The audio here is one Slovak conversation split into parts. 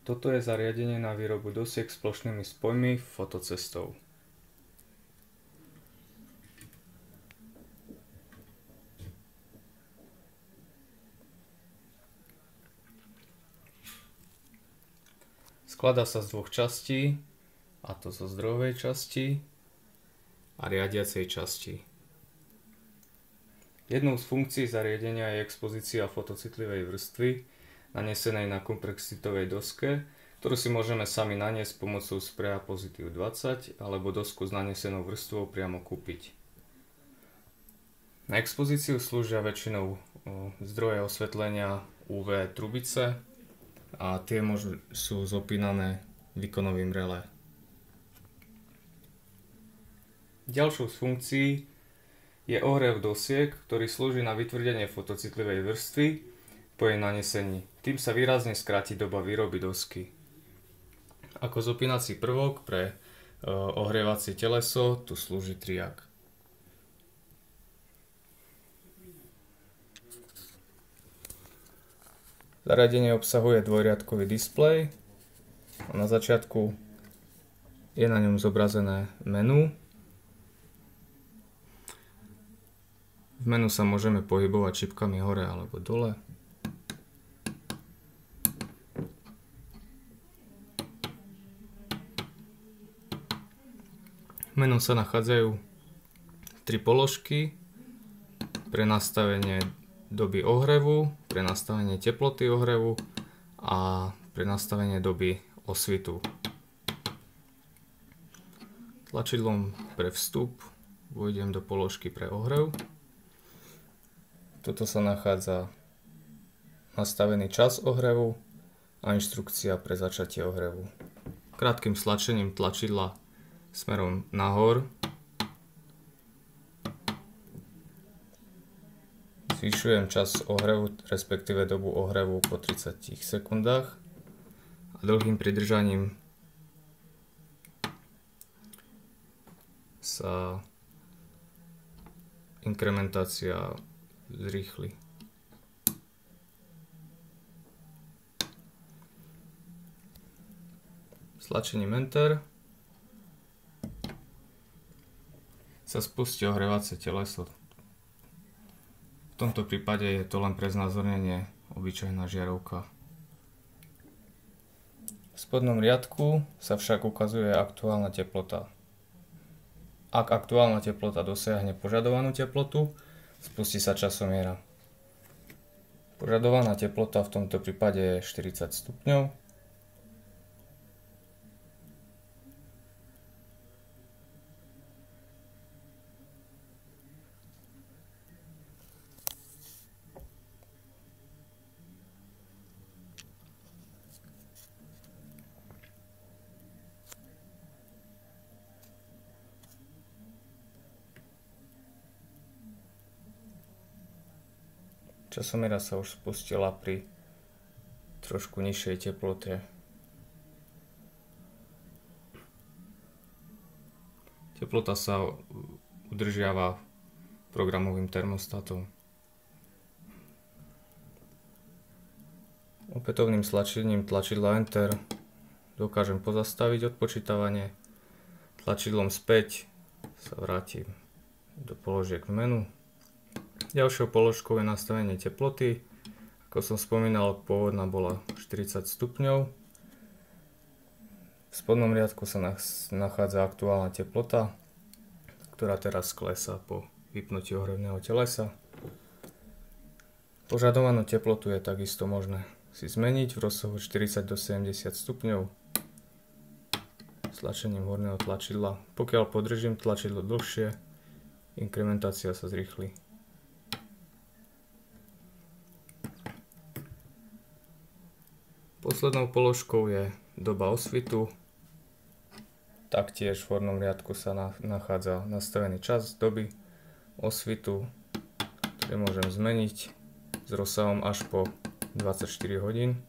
Toto je zariadenie na výrobu dosiek s plošnými spojmi fotocestou. Skladá sa z dvoch častí, a to zo zdrojovej časti a riadiacej časti. Jednou z funkcií zariadenia je expozícia fotocitlivej vrstvy nanesenej na komprexitovej doske, ktorú si môžeme sami naniesť pomocou spreja Positive 20 alebo dosku s nanesenou vrstvou priamo kúpiť. Na expozíciu slúžia väčšinou zdroje osvetlenia UV trubice a tie sú zopínané výkonovým relé. Ďalšou z funkcií je ohrev dosiek, ktorý slúži na vytvrdenie fotocitlivej vrstvy po jej nanesení. Tým sa výrazne skráti doba výroby dosky. Ako zopínací prvok pre ohrievacie teleso tu slúži triak. Zariadenie obsahuje dvojriadkový displej a na začiatku je na ňom zobrazené menu. V menu sa môžeme pohybovať čipkami hore alebo dole. V menu sa nachádzajú tri položky pre nastavenie doby ohrevu, pre nastavenie teploty ohrevu a pre nastavenie doby osvitu. Tlačidlom pre vstup vojdem do položky pre ohrev. Toto sa nachádza nastavený čas ohrevu a inštrukcia pre začatie ohrevu. Krátkym stlačením tlačidla smerom nahor zvyšujem čas ohrevu, respektíve dobu ohrevu po 30 sekundách a dlhým pridržaním sa inkrementácia zrýchli. Stlačením Enter sa spustí ohrievacie teleso. V tomto prípade je to len pre znázornenie obyčajná žiarovka. V spodnom riadku sa však ukazuje aktuálna teplota. Ak aktuálna teplota dosiahne požadovanú teplotu, spustí sa časomiera. Požadovaná teplota v tomto prípade je 40 stupňov. Časomiera sa už spustila pri trošku nižšej teplote. Teplota sa udržiava programovým termostatom. Opätovným stlačením tlačidla Enter dokážem pozastaviť odpočítavanie. Tlačidlom späť sa vrátim do položiek v menu. Ďalšou položkou je nastavenie teploty. Ako som spomínal, pôvodná bola 40 stupňov. V spodnom riadku sa nachádza aktuálna teplota, ktorá teraz klesá po vypnutí ohrevného telesa. Požadovanú teplotu je takisto možné si zmeniť v rozsahu 40 do 70 stupňov stlačením horného tlačidla. Pokiaľ podržím tlačidlo dlhšie, inkrementácia sa zrýchli. Poslednou položkou je doba osvitu. Taktiež v hornom riadku sa nachádza nastavený čas doby osvitu, ktorý môžem zmeniť s rozsahom až po 24 hodín.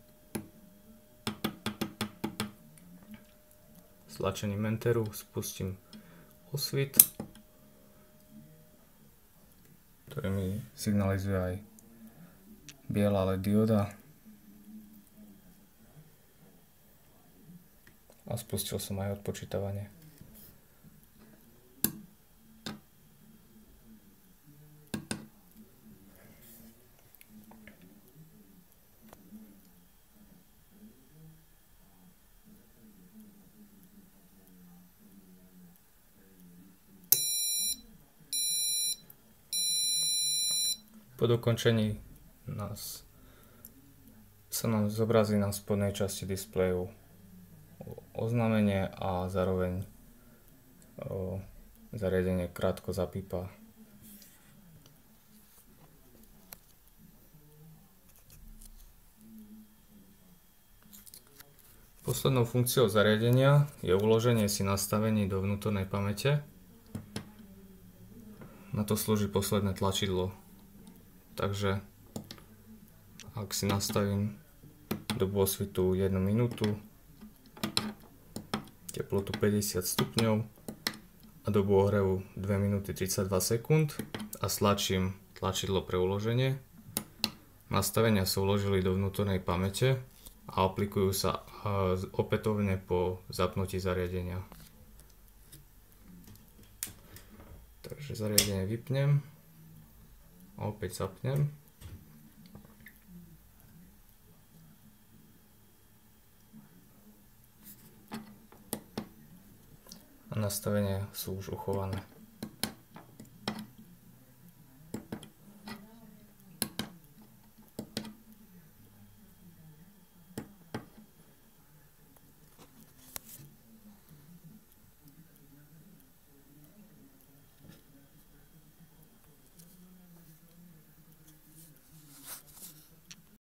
Stlačením Enteru spustím osvit, ktorý mi signalizuje aj biela LED dioda. a spustil som aj odpočítavanie. Po dokončení sa nám zobrazí na spodnej časti displeju oznámenie a zároveň zariadenie krátko zapípa. Poslednou funkciou zariadenia je uloženie si nastavení do vnútornej pamäte. Na to slúži posledné tlačidlo. Takže ak si nastavím dobu osvitu 1 minútu, teplotu 50 stupňov a dobu ohrevu 2 minúty 32 sekúnd a stlačím tlačidlo pre uloženie, nastavenia sa uložili do vnútornej pamäte a aplikujú sa opätovne po zapnutí zariadenia. Takže zariadenie vypnem a opäť zapnem. A nastavenia sú už uchované.